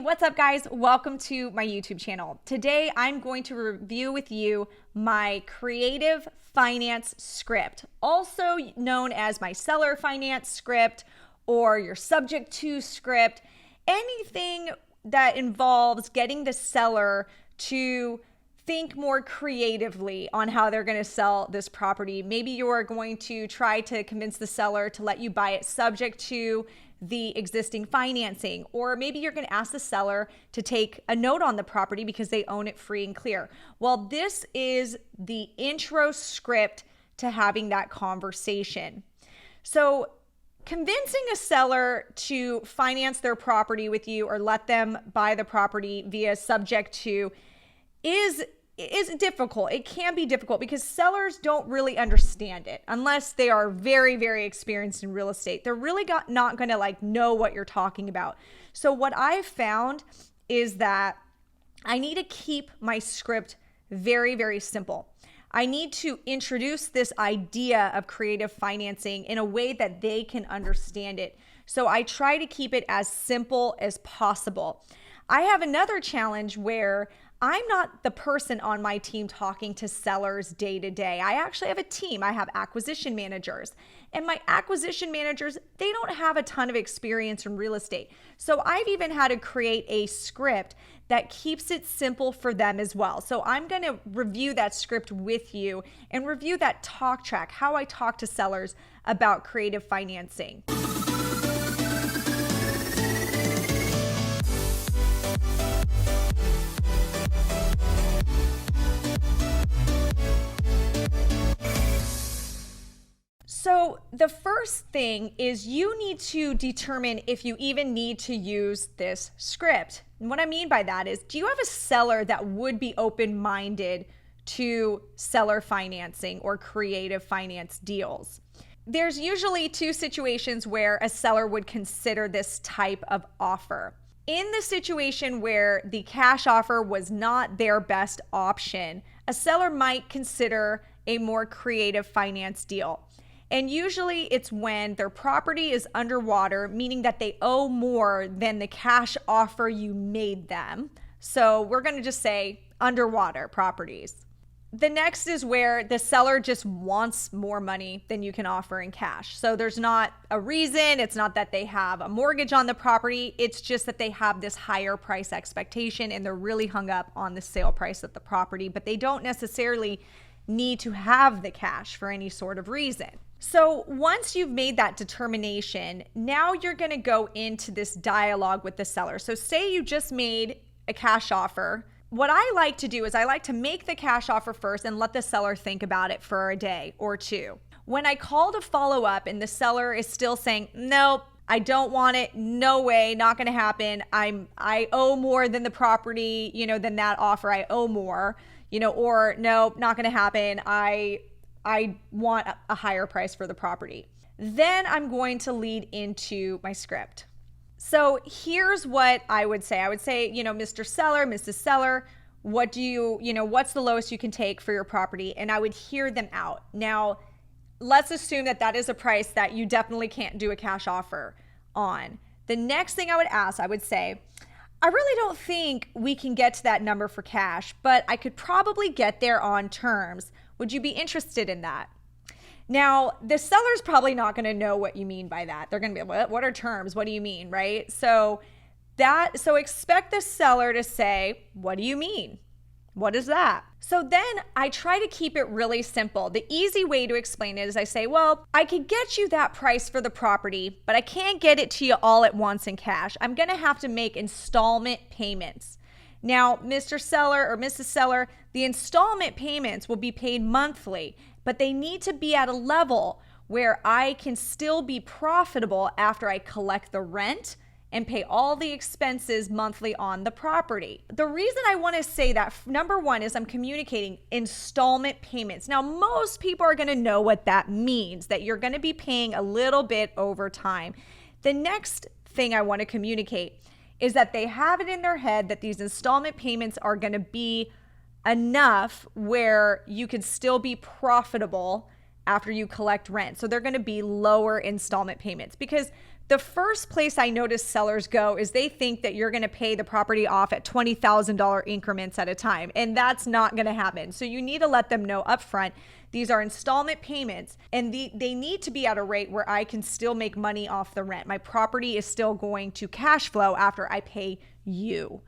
What's up guys? Welcome to my YouTube channel. Today I'm going to review with you my creative finance script, also known as my seller finance script or your subject to script, anything that involves getting the seller to think more creatively on how they're going to sell this property. Maybe you're going to try to convince the seller to let you buy it subject to the existing financing, or maybe you're going to ask the seller to take a note on the property because they own it free and clear. Well, this is the intro script to having that conversation. So convincing a seller to finance their property with you or let them buy the property via subject to is difficult. It can be difficult because sellers don't really understand it unless they are very, very experienced in real estate. They're really not going to know what you're talking about. So what I've found is that I need to keep my script very, very simple. I need to introduce this idea of creative financing in a way that they can understand it. So I try to keep it as simple as possible. I have another challenge where I'm not the person on my team talking to sellers day to day. I actually have a team. I have acquisition managers. And my acquisition managers, they don't have a ton of experience in real estate. So I've even had to create a script that keeps it simple for them as well. So I'm going to review that script with you and review that talk track, how I talk to sellers about creative financing. So the first thing is you need to determine if you even need to use this script. And what I mean by that is, do you have a seller that would be open-minded to seller financing or creative finance deals? There's usually two situations where a seller would consider this type of offer. In the situation where the cash offer was not their best option, a seller might consider a more creative finance deal. And usually it's when their property is underwater, meaning that they owe more than the cash offer you made them. So we're going to just say underwater properties. The next is where the seller just wants more money than you can offer in cash. So there's not a reason. It's not that they have a mortgage on the property. It's just that they have this higher price expectation and they're really hung up on the sale price of the property, but they don't necessarily need to have the cash for any sort of reason. So once you've made that determination, now you're going to go into this dialogue with the seller. So say you just made a cash offer. What I like to do is I like to make the cash offer first and let the seller think about it for a day or two. When I call to follow up and the seller is still saying, nope, I don't want it, no way, not going to happen. I owe more than the property, than that offer. I owe more, or no, not going to happen. I want a higher price for the property. Then I'm going to lead into my script. So here's what I would say. I would say, Mr. Seller, Mrs. Seller, what's the lowest you can take for your property? And I would hear them out. Now, let's assume that is a price that you definitely can't do a cash offer on. The next thing I would ask, I would say, I really don't think we can get to that number for cash, but I could probably get there on terms. Would you be interested in that? Now, the seller's probably not going to know what you mean by that. They're going to be, what are terms? What do you mean, right? So expect the seller to say, what do you mean? What is that? So then I try to keep it really simple. The easy way to explain it is I say, well, I could get you that price for the property, but I can't get it to you all at once in cash. I'm going to have to make installment payments. Now, Mr. Seller or Mrs. Seller, the installment payments will be paid monthly, but they need to be at a level where I can still be profitable after I collect the rent and pay all the expenses monthly on the property. The reason I want to say that, number one, is I'm communicating installment payments. Now, most people are going to know what that means, that you're going to be paying a little bit over time. The next thing I want to communicate is that they have it in their head that these installment payments are going to be enough where you can still be profitable after you collect rent. So they're going to be lower installment payments, because the first place I notice sellers go is they think that you're going to pay the property off at $20,000 increments at a time, and that's not going to happen. So you need to let them know upfront, these are installment payments, and they need to be at a rate where I can still make money off the rent. My property is still going to cash flow after I pay you.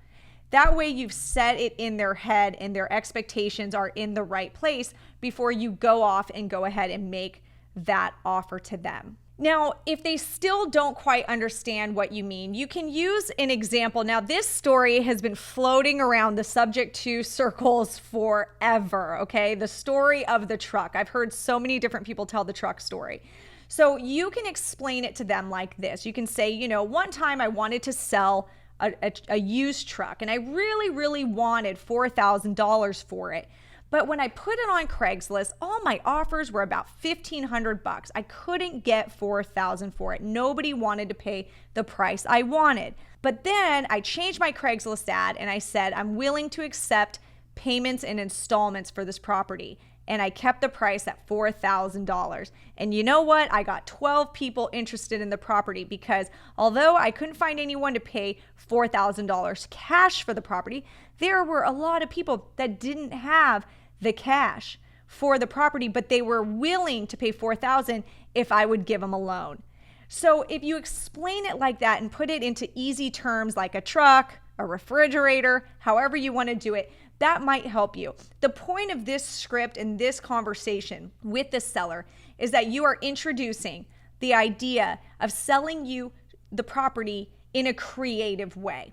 That way you've set it in their head and their expectations are in the right place before you go off and go ahead and make that offer to them. Now, if they still don't quite understand what you mean, you can use an example. Now, this story has been floating around the subject to circles forever, okay? The story of the truck. I've heard so many different people tell the truck story. So you can explain it to them like this. You can say, one time I wanted to sell a used truck and I really wanted $4,000 for it. But when I put it on Craigslist, all my offers were about $1,500. I couldn't get $4,000 for it. Nobody wanted to pay the price I wanted. But then I changed my Craigslist ad and I said, I'm willing to accept payments and installments for this property. And I kept the price at $4,000. And you know what? I got 12 people interested in the property because although I couldn't find anyone to pay $4,000 cash for the property, there were a lot of people that didn't have the cash for the property, but they were willing to pay $4,000 if I would give them a loan. So if you explain it like that and put it into easy terms like a truck, a refrigerator, however you want to do it, that might help you. The point of this script and this conversation with the seller is that you are introducing the idea of selling you the property in a creative way.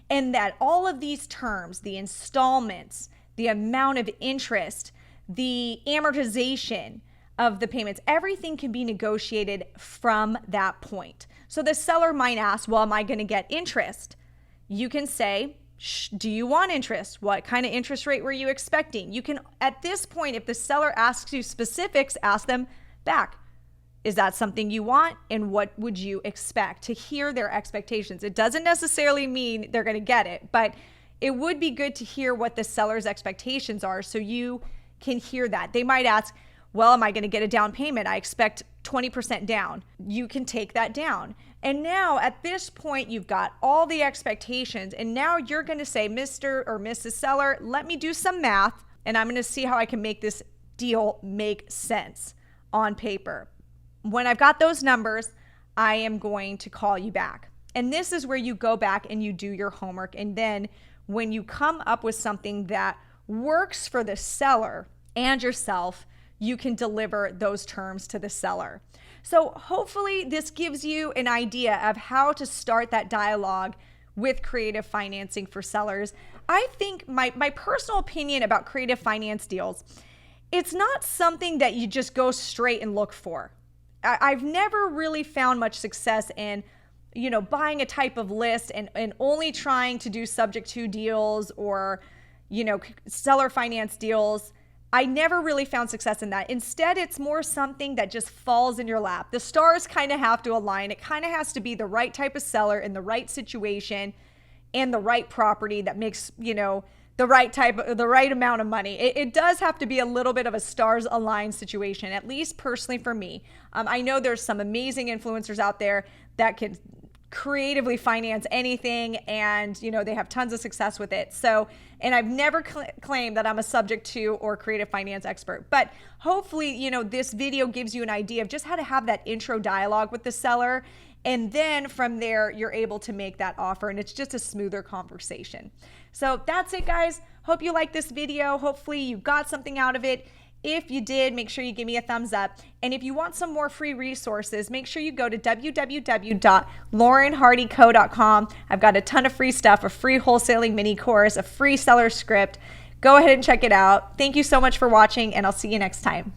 And that all of these terms, the installments, the amount of interest, the amortization of the payments, everything can be negotiated from that point. So the seller might ask, well, am I going to get interest? You can say, do you want interest? What kind of interest rate were you expecting? You can, at this point, if the seller asks you specifics, ask them back. Is that something you want? And what would you expect? To hear their expectations. It doesn't necessarily mean they're going to get it, but it would be good to hear what the seller's expectations are so you can hear that. They might ask, well, am I going to get a down payment? I expect 20% down. You can take that down. And now at this point, you've got all the expectations. And now you're going to say, Mr. or Mrs. Seller, let me do some math. And I'm going to see how I can make this deal make sense on paper. When I've got those numbers, I am going to call you back. And this is where you go back and you do your homework. And then when you come up with something that works for the seller and yourself, you can deliver those terms to the seller. So hopefully this gives you an idea of how to start that dialogue with creative financing for sellers. I think my personal opinion about creative finance deals, it's not something that you just go straight and look for. I've never really found much success in, buying a type of list and only trying to do subject to deals or, seller finance deals. I never really found success in that. Instead, it's more something that just falls in your lap. The stars kind of have to align. It kind of has to be the right type of seller in the right situation and the right property that makes, the right amount of money. It does have to be a little bit of a stars aligned situation, at least personally for me. I know there's some amazing influencers out there that can creatively finance anything and they have tons of success with it. So, and I've never claimed that I'm a subject to or creative finance expert, but hopefully, this video gives you an idea of just how to have that intro dialogue with the seller. And then from there, you're able to make that offer and it's just a smoother conversation. So that's it, guys. Hope you liked this video. Hopefully you got something out of it. If you did, make sure you give me a thumbs up. And if you want some more free resources, make sure you go to www.laurenhardyco.com. I've got a ton of free stuff, a free wholesaling mini course, a free seller script. Go ahead and check it out. Thank you so much for watching, and I'll see you next time.